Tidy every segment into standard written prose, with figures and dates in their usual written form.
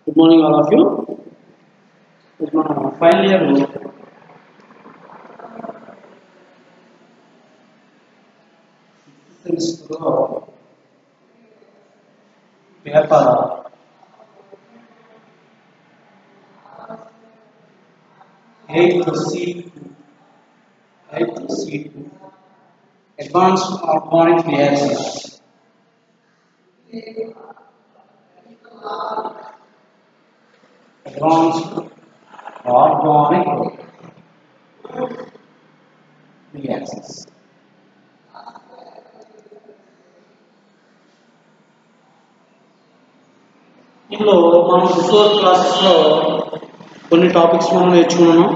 Good morning, all of you. This is my final year semester paper 8C2, Advanced Organic Reactions. Advanced Organic Reactions. ఇందులో మనం before క్లాసెస్లో కొన్ని topics మనం నేర్చుకున్నాము.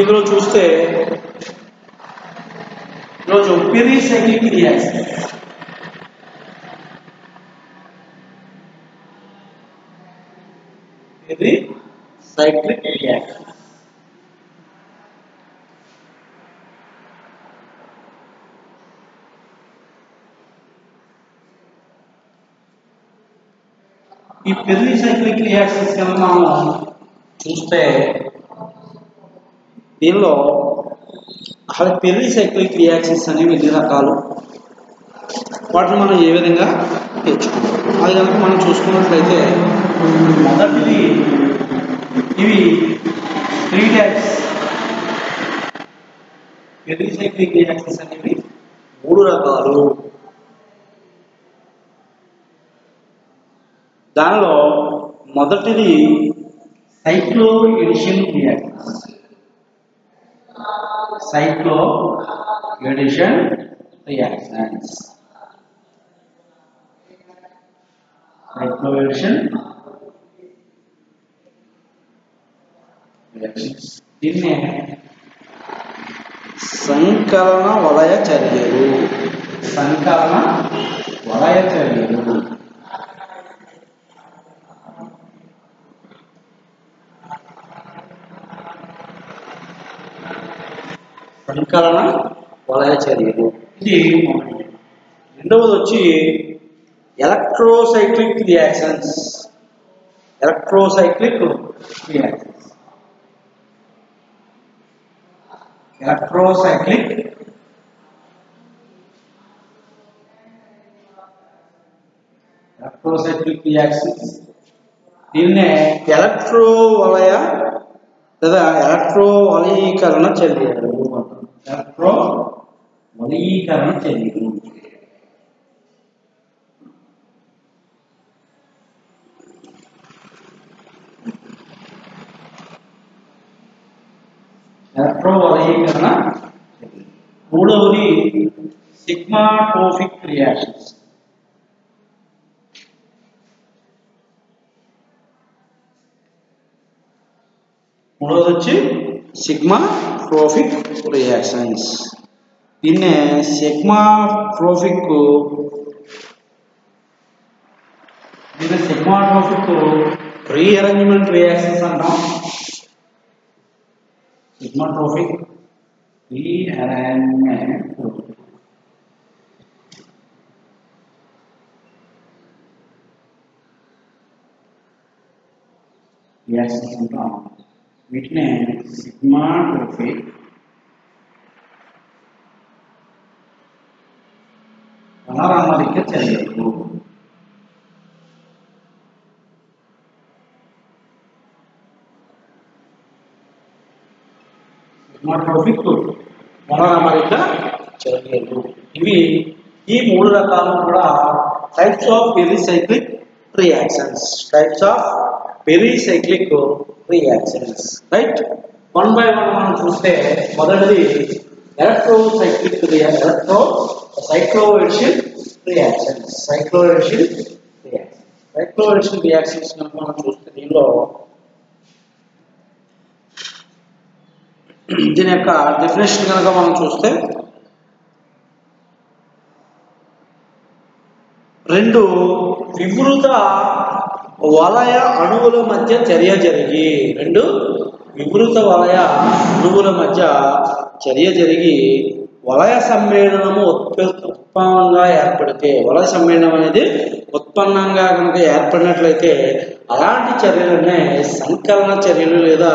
ఇందులో చూస్తే ఈరోజు పెరిసైక్లిక్ రియాక్షన్, పెరిసైక్లిక్ రియాక్షన్ ఈ పెరిసైక్లిక్ రియాక్షన్స్ కనుక మనం చూస్తే దీనిలో అసలు పెరిసైక్లిక్ రియాక్షన్స్ అనేవి ఎన్ని రకాలు, వాటిని మనం ఏ విధంగా నేర్చుకుంటాం అది కనుక మనం చూసుకున్నట్లయితే మొదటిది ఇవి 3 టైప్స్. పెరిసైక్లిక్ రియాక్షన్స్ అనేవి 3 రకాలు. దానిలో మొదటిది సైక్లో addition reactions. సైక్లో addition reactions. సైక్లో addition reactions దీన్నే సంకలన వలయ చర్యలు. సంకలన వలయ చర్యలు సంకలన వలయ చర్యలు ఇది. రెండవది వచ్చి ఎలక్ట్రోసైక్లిక్ రియాక్షన్స్. ఎలక్ట్రోసైక్లిక్ రియాక్షన్స్. ఎలక్ట్రోసైక్లిక్ ఎలక్ట్రోసైక్లిక్ రియాక్షన్స్ దీన్నే ఎలక్ట్రో వలయ లేదా ఎలక్ట్రో వలయీకరణ చర్యలు. ఎలక్ట్రో వలయీకరణ చర్యలు ఎలక్ట్రో వలయీకరణ. మూడవది సిగ్మాట్రోఫిక్ రియాక్షన్స్. మూడవది వచ్చి సిగ్మాట్రోఫిక్ రియాక్షన్స్. దీన్నే సిగ్మాట్రోఫిక్ రీఅరేంజ్మెంట్ రియాక్షన్స్ అంటాం. సిగ్మాట్రోఫిక్ రీఅరేంజ్మెంట్ రియాక్షన్స్ అంటాం. వీటినే సిగ్మాట్రోఫిక్ పునరామరిక చర్యలు. సిగ్మాట్రోఫిక్ పునరామరిక చర్యలు ఇవి. ఈ 3 రకాలు కూడా types of pericyclic reactions. Types of pericyclic reactions. Right, 1 by 1 మనం చూస్తే మొదటిది ఎలక్ట్రోసైక్లిక్ సైక్లో addition reactions. సైక్లో addition reactions. సైక్లో addition reactions కనుక మనం చూస్తే దీనిలో దీని యొక్క డెఫినేషన్ కనుక మనం చూస్తే 2 వివృత వలయ అణువుల మధ్య చర్య జరిగి 2 వివృత వలయ అణువుల మధ్య చర్య జరిగి వలయ సమ్మేళనము ఉత్పన్నంగా ఏర్పడితే, వలయ సమ్మేళనం అనేది ఉత్పన్నంగా కనుక ఏర్పడినట్లయితే అలాంటి చర్యలనే సంకలన చర్యలు లేదా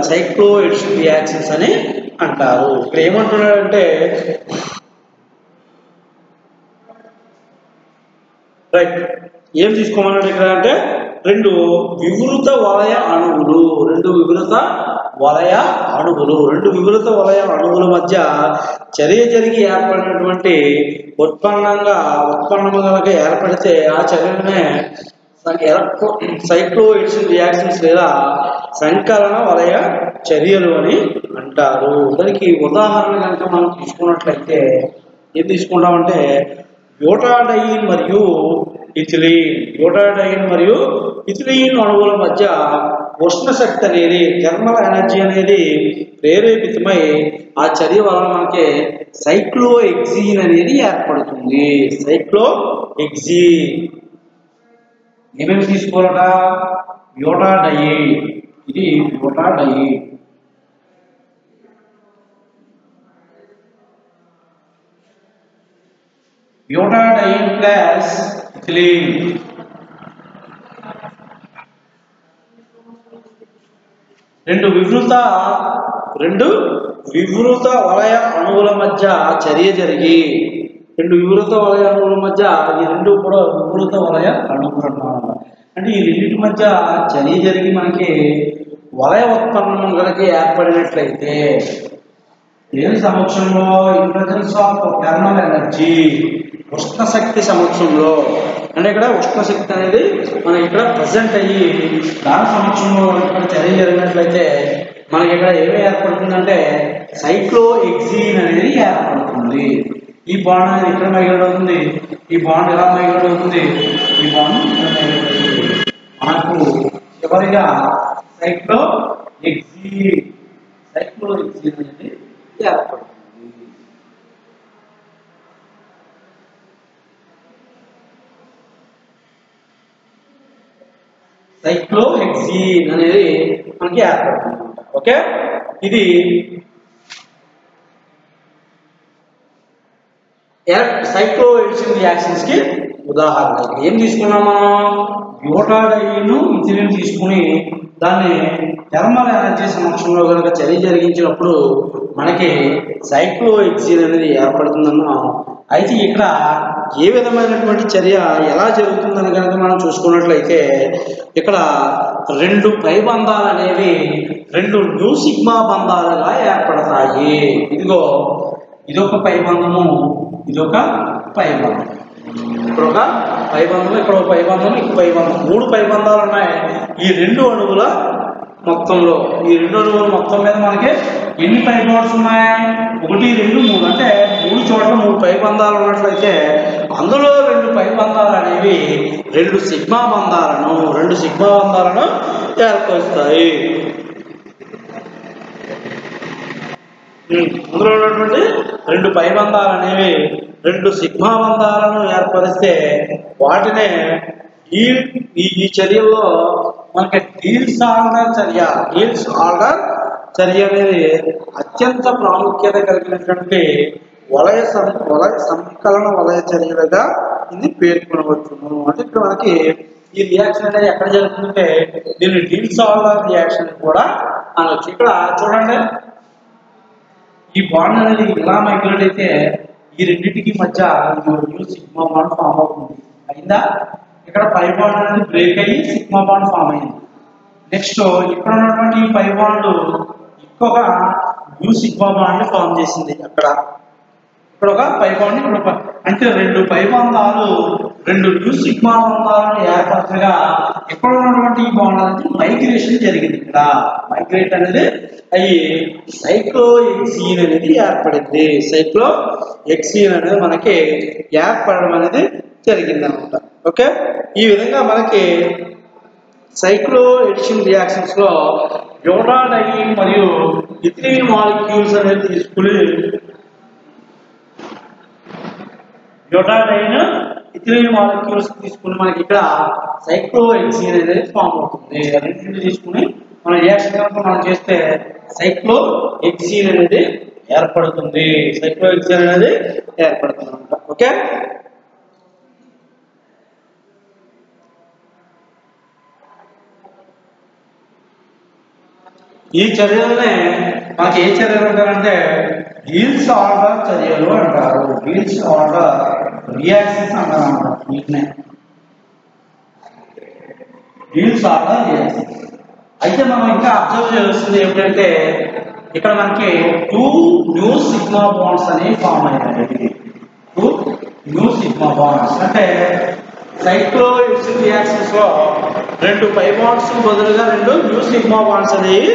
సైక్లో ఎడిషన్ రియాక్షన్స్ అని అంటారు. ఇక్కడ ఏమంటున్నాడంటే రైట్ ఏం తీసుకోమన్నాడు ఇక్కడ అంటే రెండు వివృత వలయ అణువులు రెండు వివృత వలయ అణువుల మధ్య చర్య జరిగి ఏర్పడినటువంటి ఉత్పన్నము కనుక ఏర్పడితే ఆ చర్యలనే సైక్లో ఎడిషన్ రియాక్షన్స్ లేదా సంకలన వలయ చర్యలు అని అంటారు. దానికి ఉదాహరణ కనుక మనం తీసుకున్నట్లయితే ఏం తీసుకుంటామంటే బ్యూటాడైన్ మరియు ఇథిలీన్ అణువుల మధ్య ఉష్ణ శక్తి అనేది థర్మల్ ఎనర్జీ అనేది ప్రేరేపితమై ఆ చర్య వలన మనకి సైక్లోహెక్సీన్ అనేది ఏర్పడుతుంది. సైక్లోహెక్సీన్ ఏమేమి తీసుకోవాలట బ్యూటాడైన్ ఇది బ్యూటాడైన్ ప్లస్ ఇథిలీన్ రెండు వివృత వలయ అణువుల మధ్య చర్య జరిగి ఈ రెండు కూడా వివృత వలయ అణువులు అన్నమాట. అంటే ఈ రెండింటి మధ్య చర్య జరిగి మనకి వలయ ఉత్పన్నం కనుక ఏర్పడినట్లయితే దేని సమక్షంలో in presence of thermal energy ఉష్ణ శక్తి సమక్షంలో అంటే ఇక్కడ ఉష్ణ శక్తి అనేది మనకి ఇక్కడ ప్రజెంట్ అయ్యి దాని సమక్షంలో ఇక్కడ చర్య జరిగినట్లయితే మనకి ఇక్కడ ఏమి ఏర్పడుతుందంటే సైక్లోహెక్సీన్ అనేది ఏర్పడుతుంది. ఈ బాండ్ అనేది ఇక్కడ మైగ్రేట్ అవుతుంది, ఈ బాండ్ ఎలా మైగ్రేట్ అవుతుంది, ఈ బాండ్ ఇక్కడ మైగ్రేట్ అవుతుంది. మనకు చివరిగా సైక్లోహెక్సీన్ అనేది ఏర్పడుతుంది. సైక్లోహెక్సీన్ అనేది మనకి ఏర్పడుతుంది. ఓకే, ఇది సైక్లో ఎడిషన్ రియాక్షన్స్ కి ఉదాహరణ. ఏం తీసుకున్నాం మనం బ్యూటాడైన్ ఇథిలీన్ తీసుకుని దాన్ని థర్మల్ ఎనర్జీ సమక్షంలో కనుక చర్య జరిగించినప్పుడు మనకి సైక్లోహెక్సీన్ అనేది ఏర్పడుతుందన్నాం. అయితే ఇక్కడ ఏ విధమైనటువంటి చర్య ఎలా జరుగుతుందని కనుక మనం చూసుకున్నట్లయితే ఇక్కడ రెండు పైబంధాలు అనేవి రెండు న్యూ సిగ్మా బంధాలుగా ఏర్పడతాయి. ఇదొక పైబంధము, ఇదొక పైబంధం, ఇక్కడ ఒక పైబంధం, ఇక్కడ ఒక పైబంధం, ఇంకో పైబంధం, మూడు పైబంధాలు ఉన్నాయి. ఈ రెండు అణువుల మొత్తం మీద మనకి ఎన్ని పైబాండ్స్ ఉన్నాయి? 1, 2, 3 అంటే 3 చోట్ల 3 పైబంధాలు ఉన్నట్లయితే అందులో 2 పైబంధాలు అనేవి రెండు సిగ్మా బంధాలను ఏర్పరుస్తాయి. అందులో ఉన్నటువంటి 2 పైబంధాలు అనేవి 2 సిగ్మా బంధాలను ఏర్పరిస్తే వాటినే ఈ చర్యల్లో మనకి డీల్స్ ఆర్డర్ చర్య అనేది అత్యంత ప్రాముఖ్యత కలిగినటువంటి సంకలన వలయ చర్యలుగా ఇది పేర్కొనవచ్చును. అంటే ఇక్కడ మనకి ఈ రియాక్షన్ అనేది ఎక్కడ జరుగుతుందంటే దీన్ని డీల్స్ ఆర్డర్ రియాక్షన్ కూడా అనవచ్చు. ఇక్కడ చూడండి, ఈ బాండ్ అనేది ఎలా మైగ్రేట్ అయితే ఈ రెండింటికి మధ్య సిగ్మా బాండ్ ఫామ్ అవుతుంది. అయిందా? ఇక్కడ పై బాండ్ అనేది బ్రేక్ అయ్యి సిగ్మా బాండ్ ఫామ్ అయింది. నెక్స్ట్ ఇక్కడ ఉన్నటువంటి ఈ పై బాండ్ ఇంకొక న్యూ సిగ్మా బాండ్ ఫామ్ చేసింది. ఇక్కడ ఒక పై బాండ్, ఇక్కడ అంటే 2 పైబంధాలు 2 న్యూ సిగ్మా బంధాలను ఏర్పరచగా ఇక్కడ ఉన్నటువంటి ఈ బాండ్ అనేది మైగ్రేషన్ జరిగింది. ఇక్కడ మైగ్రేట్ అనేది అయ్యి సైక్లోహెక్సీన్ అనేది ఏర్పడింది. సైక్లోహెక్సీన్ అనేది మనకి ఏర్పడడం అనేది జరిగింది అనమాట. ఓకే, ఈ విధంగా మనకి సైక్లో ఎడిషన్ రియాక్షన్స్ లో బ్యూటాడైన్ మరియు ఇథిలీన్ మాలిక్యూల్స్ అనేది తీసుకుని మనకి ఇక్కడ సైక్లోహెక్సీన్ అనేది ఫామ్ అవుతుంది. రెండింటిని తీసుకుని మన రియాక్షన్ కనుక మనం చేస్తే సైక్లోహెక్సీన్ అనేది ఏర్పడుతుంది. అనమాట. ఓకే, ఈ చర్యలనే మనకి ఏ చర్యలు అంటారంటే డీల్స్ ఆర్డర్ చర్యలు అంటారు. డీల్స్ ఆర్డర్ రియాక్షన్స్ అంటారు అన్నమాట. వీటినే డీల్స్ ఆర్డర్ రియాక్షన్స్. అయితే మనం ఇంకా అబ్జర్వ్ చేస్తుంది ఏమిటంటే ఇక్కడ మనకి 2 న్యూ సిగ్మా బాండ్స్ అనేవి ఫామ్ అయ్యాయి. 2 న్యూ సిగ్మా బాండ్స్ అంటే సైక్లోహెక్సిన్ రియాక్షన్స్ లో 2 పై బాండ్స్ బదులుగా 2 న్యూ సిగ్మా బాండ్స్ అనేవి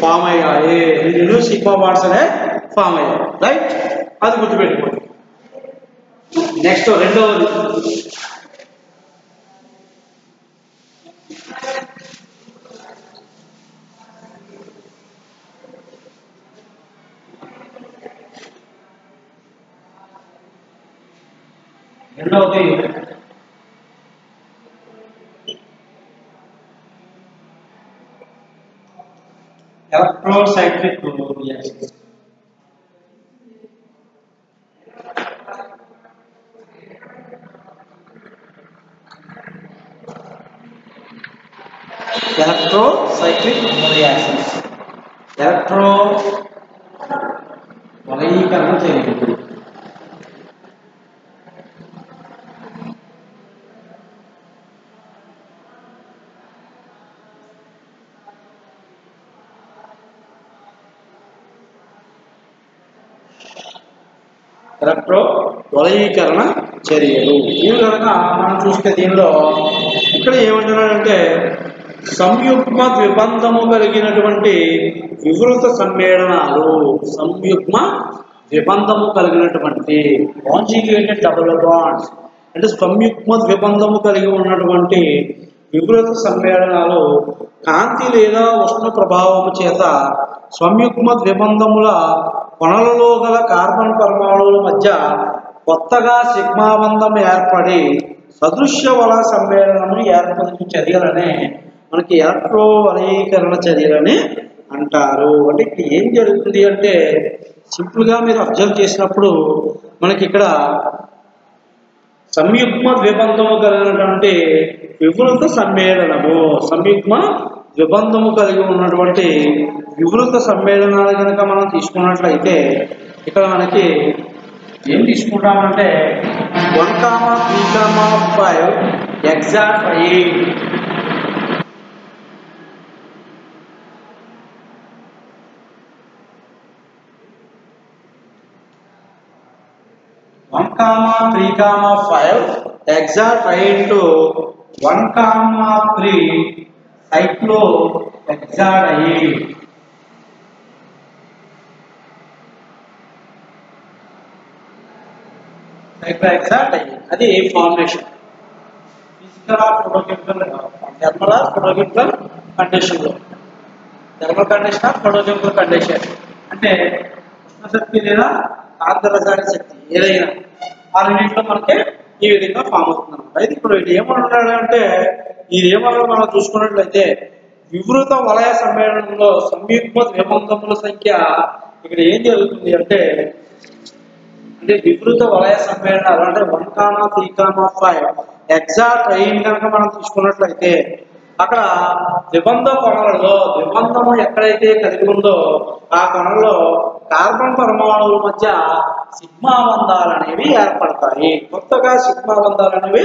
ఫామ్ అయ్యాయి. న్యూ సిగ్మా బాండ్స్ అనేవి ఫామ్ అయ్యాయి. రైట్, అది గుర్తుపెట్టుకోండి. నెక్స్ట్ రెండవది ఎలక్ట్రోసైక్లిక్ రియాక్షన్స్. ఎలక్ట్రోసైక్లిక్ రియాక్షన్స్ ఎలక్ట్రో వలయీకరణ చర్యలు. ఎలక్ట్రో వలయీకరణ చర్యలు ఇవి కనుక మనం చూస్తే దీనిలో ఇక్కడ ఏమంటున్నాడంటే సంయుగ్మ ద్విబంధము కలిగినటువంటి వివృత సమ్మేళనాలు. సంయుగ్మ ద్విబంధము కలిగినటువంటి కాంజుగేటెడ్ డబుల్ బాండ్స్ అంటే సంయుగ్మ ద్విబంధము కలిగి ఉన్నటువంటి వివృత సమ్మేళనాలు కాంతి లేదా ఉష్ణ ప్రభావము చేత సంయుగ్మ ద్విబంధముల కొనలలో గల కార్బన్ పరమాణువుల మధ్య కొత్తగా సిగ్మాబంధం ఏర్పడి సదృశ్య వల సమ్మేళనము ఏర్పరిచే చర్యలనే మనకి ఎలక్ట్రో వలయీకరణ చర్యలని అంటారు. అంటే ఇక్కడ ఏం జరుగుతుంది అంటే సింపుల్గా మీరు అబ్జర్వ్ చేసినప్పుడు మనకి ఇక్కడ సంయుగ్మ ద్విబంధము కలిగినటువంటి వివృత సమ్మేళనము, సంయుగ్మ ద్విబంధము కలిగి ఉన్నటువంటి వివృత సమ్మేళనాలు కనుక మనం తీసుకున్నట్లయితే ఇక్కడ మనకి ఏం తీసుకుంటామంటే 1, 3, 5 exact 8 1, 3, 5 hexatriene to 1, 3 cyclohexadiene. Cyclohexadiene అది formation physical or photochemical thermal or photochemical condition లో thermal condition or photochemical condition అంటే ఉష్ణశక్తి లేదా కాంతిరసాయన శక్తి ఏదైనా ఆ రెండింటిలో మనకి ఈ విధంగా ఫామ్ అవుతుంది. అయితే ఇప్పుడు ఇది ఏమంటున్నాడంటే ఇది ఏమన్నా మనం చూసుకున్నట్లయితే వివృత వలయ సమ్మేళనంలో సంయుగ్మ ద్విబంధముల సంఖ్య ఇక్కడ ఏం జరుగుతుంది అంటే వివృత వలయ సమ్మేళనాలు అంటే 1, 3, 5 ఎగ్జాక్ట్ అయిన కనుక మనం తీసుకున్నట్లయితే అక్కడ ద్విబంధ కొనలలో ద్విబంధము ఎక్కడైతే కలిగి ఉందో ఆ కొనలో కార్బన్ పరమాణువుల మధ్య సిగ్మా బంధాలు అనేవి ఏర్పడతాయి. కొత్తగా సిగ్మా బంధాలు అనేవి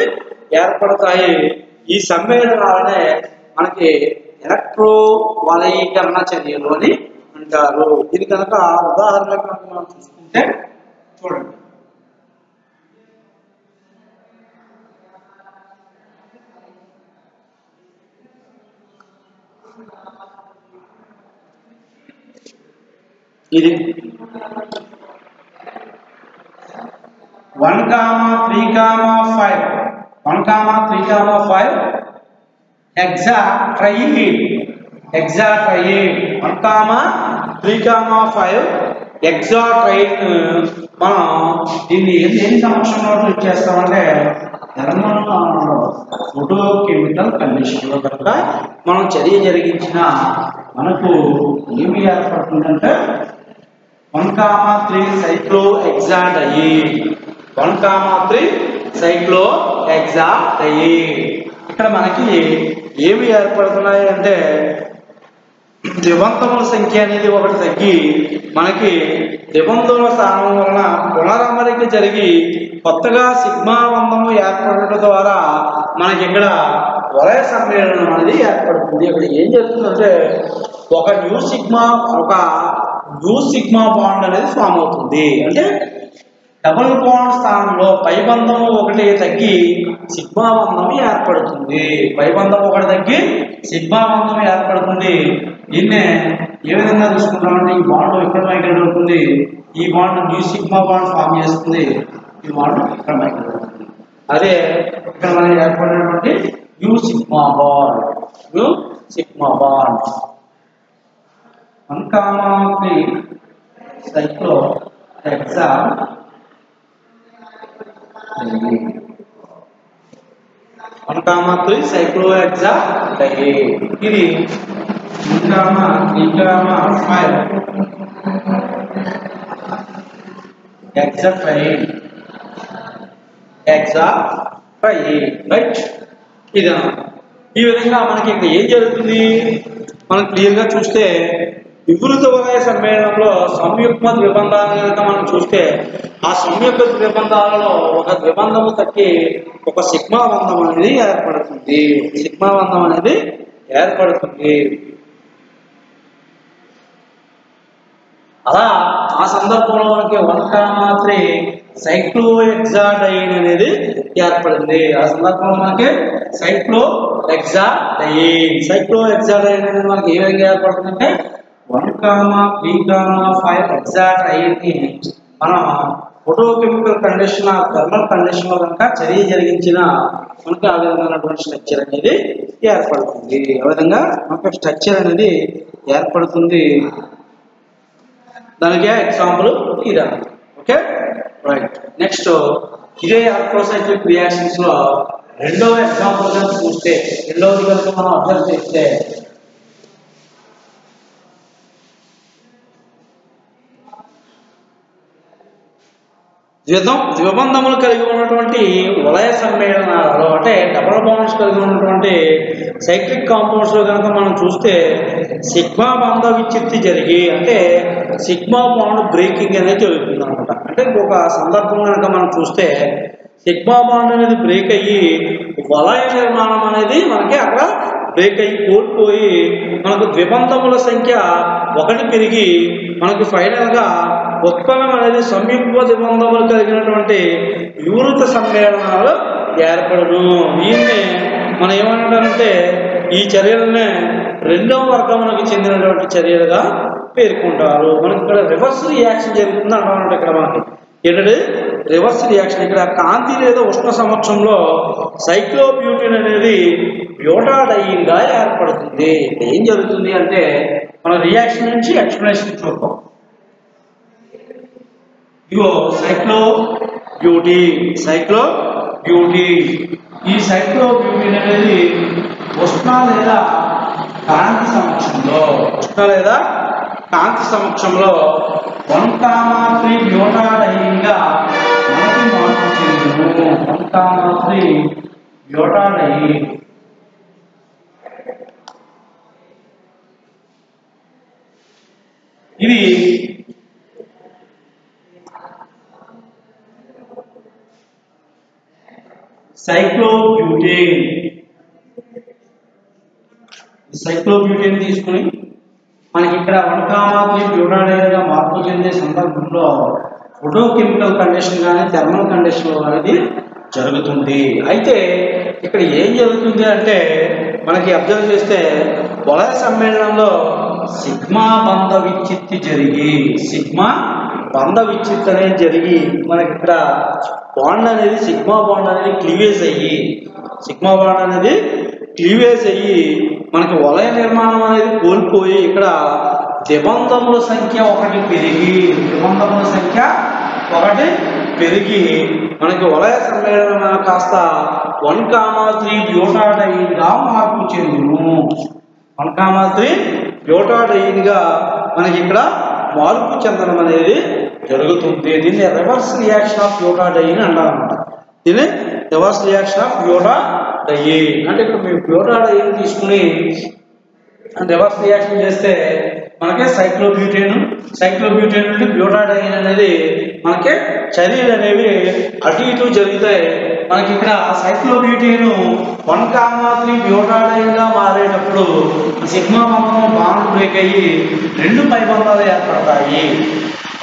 ఏర్పడతాయి. ఈ సమ్మేళనాలనే మనకి ఎలక్ట్రో వలయీకరణ చర్యలు అని అంటారు. ఇది కనుక ఉదాహరణకు మనం చూసుకుంటే చూడండి. ఇది 1, 3, 5 hexatriene 1, 3, 5 hexatriene మనం దీన్ని ఏం సమక్షంలో ఇచ్చేస్తామంటే థర్మల్ ఫోటోకెమికల్ కండిషన్లో కనుక మనం చర్య జరిగించిన మనకు ఏమి ఏర్పడుతుందంటే 1, 3 cyclohexadiene 1, 3 cyclohexadiene ఇక్కడ మనకి ఏమి ఏర్పడుతున్నాయి అంటే ద్విబంధముల సంఖ్య అనేది ఒకటి తగ్గి మనకి ద్విబంధముల స్థానం వలన పునరమరిక జరిగి కొత్తగా సిగ్మా బంధము ఏర్పడటం ద్వారా మనకి ఇక్కడ వలయ సమ్మేళనం అనేది ఏర్పడుతుంది. ఇక్కడ ఏం జరుగుతుందంటే ఒక న్యూ సిగ్మా బాండ్ అనేది ఫామ్ అవుతుంది. అంటే డబుల్ బాండ్ స్థానంలో పై బంధము ఒకటి తగ్గి సిగ్మా బంధం ఏర్పడుతుంది. పై బంధం ఒకటి తగ్గి సిగ్మా బంధం ఏర్పడుతుంది. దీన్నే ఏ విధంగా తీసుకుంటామంటే ఈ బాండ్ ఇక్కడ మైగ్రేట్ అవుతుంది, ఈ bond new sigma bond form చేస్తుంది, ఈ బాండ్ ఇక్కడ మైగ్రేట్ అవుతుంది. అదే ఇక్కడ మనకి ఏర్పడినటువంటి న్యూ సిగ్మా బాండ్ 1,3 సైక్లో హెక్సా 1,3 సైక్లోహెక్సా డయేన్. ఇది 1,3,5 హెక్సాట్రైన్ రైట్. ఇది ఈ విధంగా మనకి ఇక్కడ ఏం జరుగుతుంది మనం క్లియర్గా చూస్తే వివృత వలయ సమ్మేళనంలో సంయుగ్మ ద్విబంధాలను కనుక మనం చూస్తే ఆ సంయుగ్మ ద్విబంధాలలో ఒక ద్విబంధము తగ్గి ఒక సిగ్మా బంధం అనేది ఏర్పడుతుంది. అలా ఆ సందర్భంలో మనకి 1,3 సైక్లోహెక్సాడైన్ అనేది ఏర్పడింది. ఆ సందర్భంలో మనకి సైక్లోహెక్సాడైన్ అనేది మనకి ఏ విధంగా ఏర్పడుతుందంటే 1,3,5 హెక్సాడైన్ ని మనం ఫోటోకెమికల్ కండిషన్ థర్మల్ కండిషన్ లో కనుక చర్య జరిగించిన మనకి ఆ విధమైనటువంటి స్ట్రక్చర్ అనేది ఏర్పడుతుంది. ఆ విధంగా మనకి స్ట్రక్చర్ అనేది ఏర్పడుతుంది. దానికి ఎగ్జాంపుల్ ఇది. Okay right. నెక్స్ట్ ఇదే ఆల్ట్రోసైక్లిక్ రియాక్షన్స్ లో రెండవ ఎగ్జాంపుల్ కనుక చూస్తే, రెండవది కనుక మనం అబ్జర్వ్ చేస్తే ద్విబంధములు కలిగి ఉన్నటువంటి వలయ సమ్మేళనాలలో అంటే డబుల్ బాండ్స్ కలిగి ఉన్నటువంటి సైక్లిక్ కాంపౌండ్స్ లో కనుక మనం చూస్తే సిగ్మా బంధ విచ్ఛిత్తి జరిగి అంటే సిగ్మా బాండ్ బ్రేకింగ్ అనేది జరుగుతుంది అనమాట. అంటే ఒక సందర్భం కనుక మనం చూస్తే సిగ్మా బాండ్ అనేది బ్రేక్ అయ్యి వలయ నిర్మాణం అనేది మనకి అక్కడ బ్రేక్ అయ్యి కోల్పోయి మనకు ద్విబంధముల సంఖ్య 1 పెరిగి మనకు ఫైనల్ గా ఉత్పన్నం అనేది సంయుగ్మ ద్విబంధములు కలిగినటువంటి వివృత సమ్మేళనాలు ఏర్పడను. దీన్ని మనం ఏమంటారంటే ఈ చర్యలనే రెండవ వర్గమునకు చెందినటువంటి చర్యలుగా పేర్కొంటారు. మనకి ఇక్కడ రివర్స్ రియాక్షన్ జరుగుతుంది అంటారు. ఇక్కడ మనకి ఏంటంటే రివర్స్ రియాక్షన్. ఇక్కడ కాంతి లేదా ఉష్ణ సమక్షంలో సైక్లోబ్యూటిన్ అనేది బ్యూటాడైన్ గా ఏర్పడుతుంది. ఏం జరుగుతుంది అంటే మన రియాక్షన్ నుంచి ఎక్స్ప్లెనేషన్ చూద్దాం. ఇగో సైక్లోబ్యూటిన్ ఈ సైక్లోబ్యూటిన్ అనేది ఉష్ణ లేదా కాంతి సమక్షంలో 1,3 బ్యూటాడైన్ గా మనకి మార్పు చెందును. 1,3 బ్యూటాడైన్ ఇది సైక్లోబ్యూటేన్ తీసుకుని మనకి ఇక్కడ 1,3 బ్యూటాడైన్ గా మార్పు చెందే సందర్భంలో ఫోటోకెమికల్ కండిషన్ కానీ థర్మల్ కండిషన్ అనేది జరుగుతుంది. అయితే ఇక్కడ ఏం జరుగుతుంది అంటే మనకి అబ్జర్వ్ చేస్తే వలయ సమ్మేళనంలో సిగ్మా బంధ విచ్ఛిత్తి అనేది జరిగి మనకి ఇక్కడ బాండ్ అనేది సిగ్మా బాండ్ అనేది క్లీవేజ్ అయ్యి మనకి వలయ నిర్మాణం అనేది కోల్పోయి ఇక్కడ ద్విబంధముల సంఖ్య 1 పెరిగి మనకి వలయ సమ్మేళనం కాస్త 1,3 బ్యూటాడైన్ గా మార్పు చెందును. 1,3 బ్యూటాడైన్ గా మనకి ఇక్కడ మార్పు చెందడం అనేది జరుగుతుంది. దీన్ని రివర్స్ రియాక్షన్ ఆఫ్ బ్యూటాడైన్ అంటారన్నమాట. దీన్ని రివర్స్ రియాక్షన్ ఆఫ్ బ్యూటాడైన్ అంటే ఇక్కడ మేము బ్యూటాడైన్ తీసుకుని రివర్స్ రియాక్షన్ చేస్తే మనకి సైక్లోబ్యూటేన్ నుండి బ్యూటాడైన్ అనేది మనకి చర్యలు అనేవి అటు ఇటు జరుగుతాయి. మనకి ఇక్కడ సైక్లోబ్యూటేన్ 1,3 బ్యూటాడైన్ గా మారేటప్పుడు సిగ్మా బంధం బాండ్ బ్రేక్ అయ్యి 2 పై బంధాలు ఏర్పడతాయి.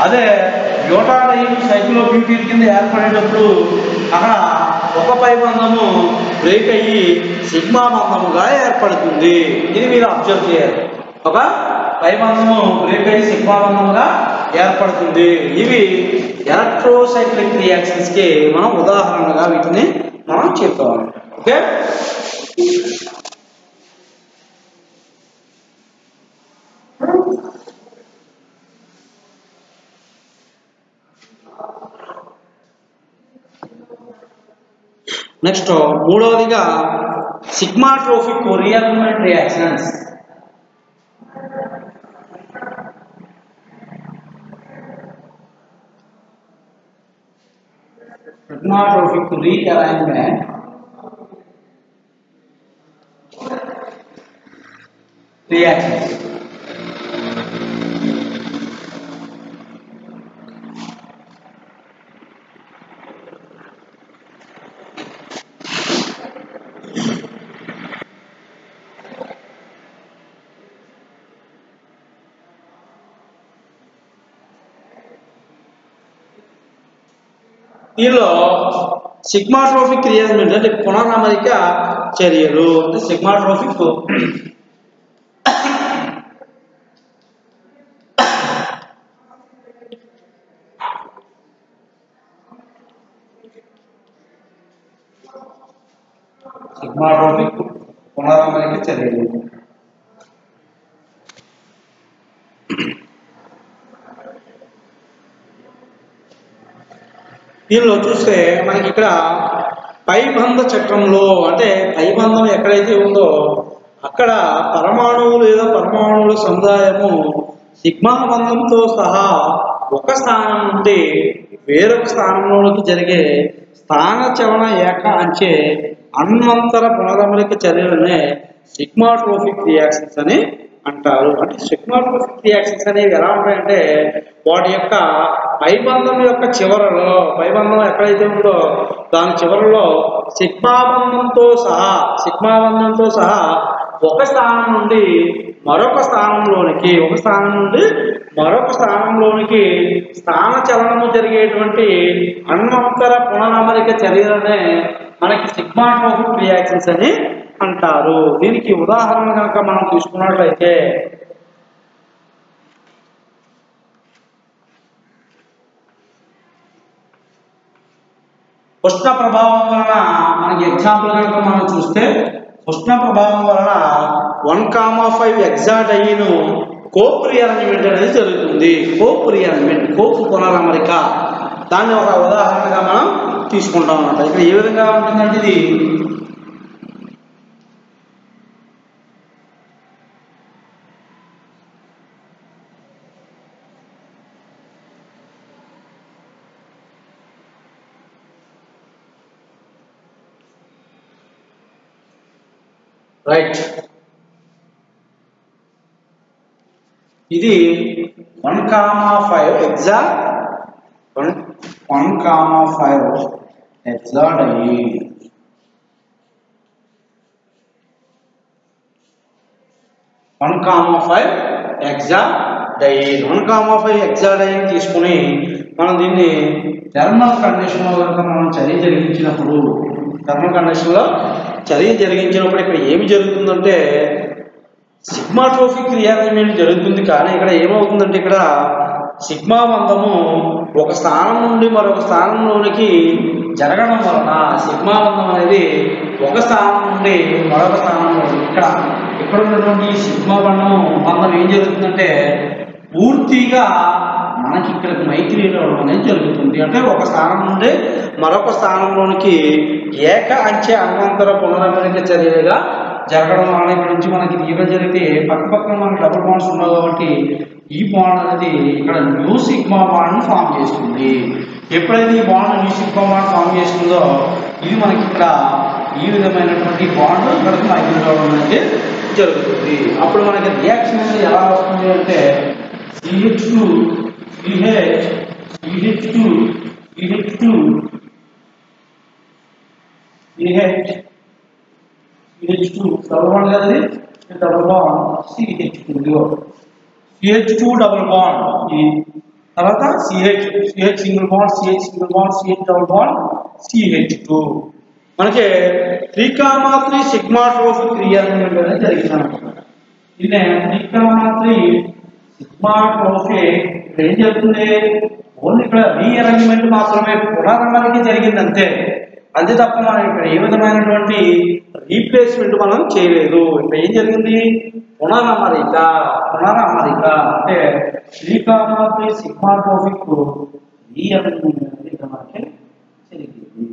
అదే బ్యూటాడైన్ సైక్లోబ్యూటేన్ కింద ఏర్పడేటప్పుడు అక్కడ ఒక పై బంధము బ్రేక్ అయ్యి సిగ్మా బంధముగా ఏర్పడుతుంది. ఇది మీరు అబ్జర్వ్ చేయాలి. ఒక పై బంధము బ్రేక్ అయ్యి సిగ్మా బంధముగా ఏర్పడుతుంది. ఇవి ఎలక్ట్రోసైక్లిక్ రియాక్షన్స్ కి మనం ఉదాహరణగా వీటిని మనం చెప్తాం. ఓకే, నెక్స్ట్ మూడవదిగా sigmatropic rearrangement reactions. Sigmatropic rearrangement reactions. దీనిలో సిగ్మాట్రోఫిక్ రియారేంజ్మెంట్ అంటే పునరామరిక చర్యలు. అంటే సిగ్మాట్రోఫిక్ పునరామరిక చర్యలు. దీనిలో చూస్తే మనకి ఇక్కడ పైబంధ చక్రంలో అంటే పైబంధం ఎక్కడైతే ఉందో అక్కడ పరమాణువు లేదా పరమాణువుల సముదాయము సిగ్మా బంధంతో సహా ఒక స్థానం నుండి వేరొక స్థానంలోకి జరిగే స్థాన చలన ఏక అంచే అన్వంతర పునరమరిక చర్యలనే సిగ్మాట్రోఫిక్ రియాక్షన్స్ అని అంటారు. అంటే సిగ్మాట్రోఫిక్ రియాక్షన్స్ అనేవి ఎలా ఉంటాయంటే వాటి యొక్క పైబంధం యొక్క చివరలో, పైబంధం ఎక్కడైతే ఉందో దాని చివరలో సిగ్మా బంధంతో సహా ఒక స్థానం నుండి మరొక స్థానంలోనికి, ఒక స్థానం నుండి మరొక స్థానంలోనికి స్థాన చలనము జరిగేటువంటి అన్వంతర పునరమరిక చర్యలనే మనకి సిగ్మాట్రోఫిక్ రియాక్షన్స్ అని అంటారు. దీనికి ఉదాహరణ కనుక మనం తీసుకున్నట్లయితే ఉష్ణ ప్రభావం వలన మనకి ఎగ్జాంపుల్ కనుక మనం చూస్తే ఉష్ణ ప్రభావం వలన 1,5 ఎగ్జాడైన్ కోప్ రీఅరేంజ్మెంట్ అనేది జరుగుతుంది. కోప్ పునరమరిక దాన్ని ఒక ఉదాహరణగా మనం తీసుకుంటాం అన్నమాట. ఇక్కడ ఏ విధంగా ఉంటుందంటే ఇది రైట్, ఇది 1,5 హెక్సాడైన్. 1,5 హెక్సాడైన్ తీసుకుని మనం దీన్ని థర్మల్ కండిషన్లో కనుక మనం చర్య జరిగించినప్పుడు ఇక్కడ ఏమి జరుగుతుందంటే సిగ్మాట్రోఫిక్ రియారేంజ్మెంట్ జరుగుతుంది. కానీ ఇక్కడ ఏమవుతుందంటే ఇక్కడ సిగ్మా బంధము ఒక స్థానం నుండి మరొక స్థానంలోనికి జరగడం వలన సిగ్మా బంధం అనేది ఒక స్థానం నుండి మరొక స్థానంలోకి ఇక్కడ ఉన్నటువంటి సిగ్మా బంధం ఏం జరుగుతుందంటే పూర్తిగా మనకి ఇక్కడ మైగ్రేట్ అవ్వడం అనేది జరుగుతుంది. అంటే ఒక స్థానం నుండి మరొక స్థానంలోనికి ఏక అంచె అన్వంతర పునరమరిక చర్యలుగా జరగడం వలన ఇక్కడ నుంచి మనకి తీవ్ర జరిగితే పక్కన మనకి డబుల్ బాండ్స్ ఉన్నాయి కాబట్టి ఈ బాండ్ అనేది ఇక్కడ న్యూ సిగ్మా బాండ్ ఫామ్ చేస్తుంది. ఎప్పుడైతే ఈ bond new sigma bond form చేస్తుందో ఇది మనకి ఇక్కడ ఈ విధమైనటువంటి బాండ్ ఇక్కడికి మైగ్రేట్ అవ్వడం అనేది జరుగుతుంది. అప్పుడు మనకి రియాక్షన్ అనేది ఎలా వస్తుంది అంటే CH2 CH CH2 CH2 CH CH2 double bond కదా ఇది, double bond CH2 CH2 double bond, ఈ తర్వాత CH single bond CH single bond CH double bond CH2 మనకి 3,3 సిగ్మాట్రోఫిక్ రీఅరేంజ్మెంట్ అనేది జరిగిందన్నమాట. దీన్నే 3,3 సిగ్మాట్రోఫిక్ ఏం చెప్తుంది, ఓన్లీ ఇక్కడ రీఅరేంజ్మెంట్ మాత్రమే పునరమరికి జరిగింది అంతే, అంతే తప్ప మనం ఇక్కడ ఏ విధమైనటువంటి రీప్లేస్మెంట్ మనం చేయలేదు. ఇక్కడ ఏం జరిగింది, పునరమరిక అంటే 3,3 సిగ్మాట్రోఫిక్ రీఅరేంజ్మెంట్ అనేది ఇక్కడ మనకి జరిగింది.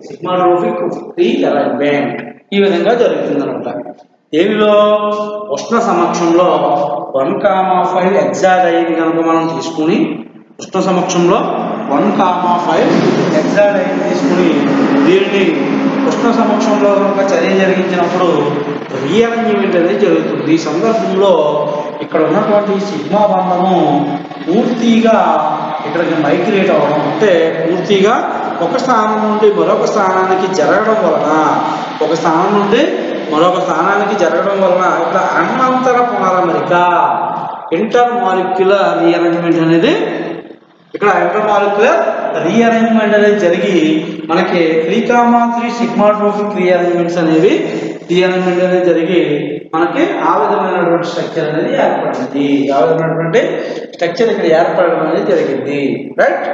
సిగ్మాట్రోఫిక్ రీఅరేంజ్మెంట్ ఈ విధంగా జరుగుతుందన్నమాట. దీనిలో ఉష్ణ సమక్షంలో 1,5 హెక్సాడైన్ కనుక మనం తీసుకుని, ఉష్ణ సమక్షంలో 1,5 హెక్సాడైన్ తీసుకుని దీన్ని ఉష్ణ సమక్షంలో కనుక చర్య జరిగించినప్పుడు రీఅరేంజ్మెంట్ అనేది జరుగుతుంది. ఈ సందర్భంలో ఇక్కడ ఉన్నటువంటి సిగ్మా బంధము పూర్తిగా ఇక్కడికి మైగ్రేట్ అవ్వడం, అంటే పూర్తిగా ఒక స్థానం నుండి మరొక స్థానానికి జరగడం వలన, ఒక స్థానం నుండి మరొక స్థానానికి జరగడం వలన ఇక్కడ అన్నంతర పునరమరిక ఇంటర్ మాలిక్యులర్ రీఅరేంజ్మెంట్ అనేది, ఇక్కడ ఇంటర్ మాలిక్యులర్ రీఅరేంజ్మెంట్ అనేది జరిగి మనకి 3,3 సిగ్మాట్రోఫిక్ రీఅరేంజ్మెంట్ అనేది జరిగి మనకి ఆ విధమైనటువంటి స్ట్రక్చర్ అనేది ఏర్పడింది. ఆ విధమైనటువంటి స్ట్రక్చర్ ఇక్కడ ఏర్పడడం అనేది జరిగింది. రైట్.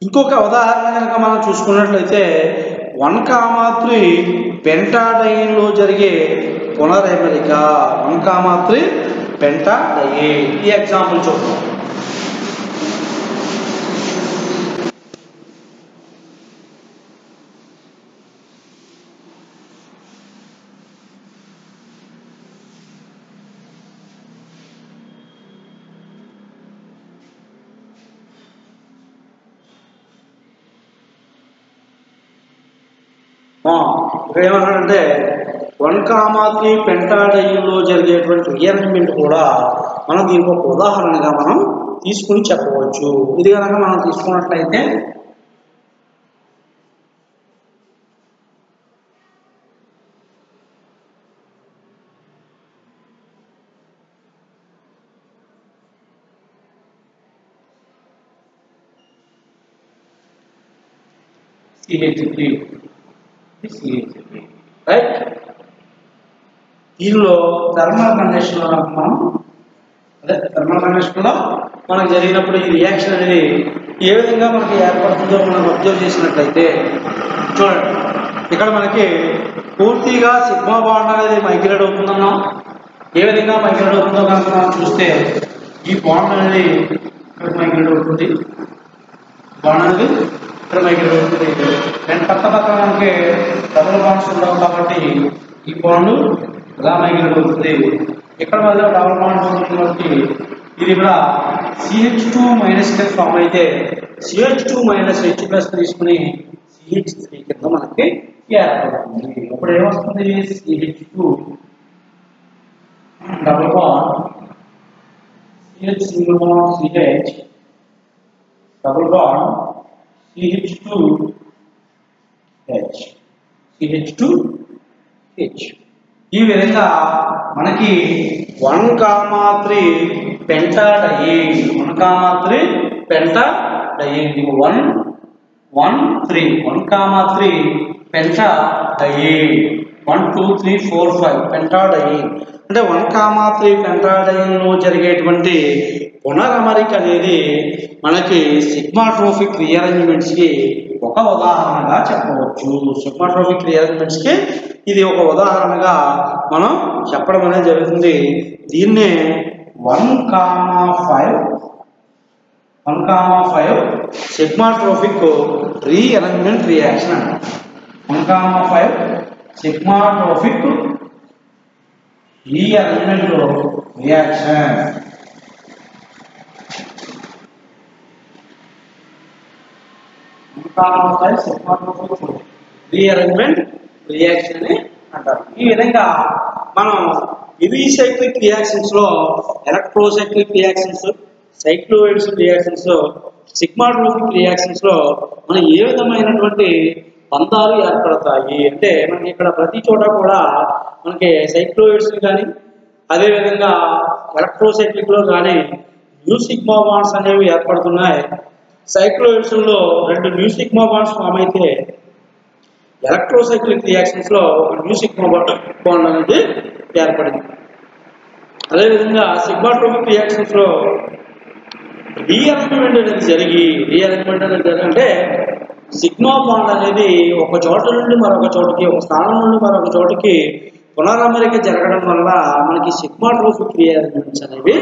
ఇంకొక ఉదాహరణ కనుక మనం చూసుకున్నట్లయితే 1,3 పెంటాడైన్లో జరిగే పునరమరిక, 1,3 పెంటాడైన్. ఈ ఎగ్జాంపుల్ చూద్దాం. ఇక్కడ ఏమన్నాడంటే 1,3 పెంటాడైన్లో జరిగేటువంటి రీఅరేంజ్మెంట్ కూడా మనం దీనికి ఒక ఉదాహరణగా మనం తీసుకుని చెప్పవచ్చు. ఇది కనుక మనం తీసుకున్నట్లయితే CH3 రైట్. దీనిలో థర్మల్ కండిషన్లో మనకు జరిగినప్పుడు ఈ రియాక్షన్ అనేది ఏ విధంగా మనకి ఏర్పడుతుందో మనం అబ్జర్వ్ చేసినట్లయితే చూడండి, ఇక్కడ మనకి పూర్తిగా సిగ్మా బాండ్ అనేది మైగ్రేట్ అవుతుందన్నాం. ఏ విధంగా మైగ్రేట్ అవుతుందో కనుక మనం చూస్తే ఈ బాండ్ అనేది ఇక్కడ మైగ్రేట్ అవుతుంది, బాండ్ అనేది ఇక్కడ మైగ్రేట్ అవుతుంది. అండ్ పక్కన మనకి డబుల్ బాండ్స్ ఉండవు కాబట్టి ఈ బాండ్ ఇలా మైగ్రేట్ అవుతుంది. ఇక్కడ మధ్య డబుల్ బాండ్ ఉంటుంది కాబట్టి ఇది కూడా CH2 మైనస్ ఫామ్ అయితే CH2 మైనస్ H ప్లస్ తీసుకుని CH3 కింద మనకి ఏర్పడుతుంది. అప్పుడు ఏమొస్తుంది, CH2 double bond CH single bond CH double bond CH2H ఈ విధంగా మనకి 1,3 పెంటాడైన్ 1,3 పెంటాడైన్ 1,3 పెంటాడైన్ 1 2 3 4 5 పెంటాడైన్ అంటే 1,3 పెంటాడైన్లో జరిగేటువంటి పునరమరిక అనేది మనకి సిగ్మాట్రోఫిక్ రీఅరేంజ్మెంట్స్కి ఒక ఉదాహరణగా చెప్పవచ్చు. సిగ్మాట్రోఫిక్ రీఅరేంజ్మెంట్స్కి ఇది ఒక ఉదాహరణగా మనం చెప్పడం అనేది జరుగుతుంది. దీన్నే 1,5 సిగ్మాట్రోఫిక్ రీఅరేంజ్మెంట్ రియాక్షన్ అంట. 1,5 సిగ్మాట్రోఫిక్ రీఅరేంజ్మెంట్ రియాక్షన్. రీఅరేంజ్మెంట్ రియాక్షన్ అని అంటారు. ఈ విధంగా మనం యూనిసైక్లిక్ రియాక్షన్స్ లో ఎలక్ట్రోసైక్లిక్ రియాక్షన్స్, సైక్లోయిడ్స్ రియాక్షన్స్, సిగ్మాట్రోపిక్ రియాక్షన్స్ లో మనం ఏ విధమైనటువంటి బంధాలు ఏర్పడతాయి అంటే మనకి ఇక్కడ ప్రతి చోట కూడా మనకి సైక్లోయిడ్స్ కానీ అదేవిధంగా ఎలక్ట్రోసైక్లిక్ లో కానీ న్యూ సిగ్మా బాండ్స్ అనేవి ఏర్పడుతున్నాయి. సైక్లోయిడ్స్ లో 2 న్యూ సిగ్మా బాండ్స్ ఫామ్ అయితే ఎలక్ట్రోసైక్లిక్ రియాక్షన్స్ లో న్యూ సిగ్మా బాండ్ అనేది ఏర్పడింది. అదేవిధంగా సిగ్మాట్రోపిక్ రియాక్షన్స్ లో రీఅరేంజ్మెంట్ అనేది జరిగి సిగ్మా బాండ్ అనేది ఒక చోట నుండి మరొక చోటుకి, ఒక స్థానం నుండి మరొక చోటుకి పునరమరిక జరగడం వల్ల మనకి సిగ్మాట్రోపిక్ రీఅరేంజ్మెంట్స్ అనేవి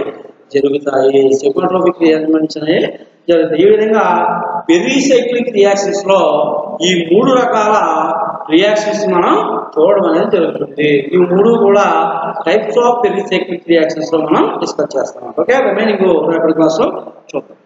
జరుగుతాయి. సిగ్మాట్రోపిక్ రీఅరేంజ్మెంట్స్ అనేవి జరుగుతాయి. ఈ విధంగా పెరిసైక్లిక్ రియాక్షన్స్ లో ఈ 3 రకాల రియాక్షన్స్ మనం చూడడం అనేది జరుగుతుంది. ఈ 3 కూడా టైప్స్ ఆఫ్ పెరిసైక్లిక్ రియాక్షన్స్ లో మనం డిస్కస్ చేస్తాం. ఓకే, రిమైనింగ్ రేపటి క్లాస్ లో చూద్దాం.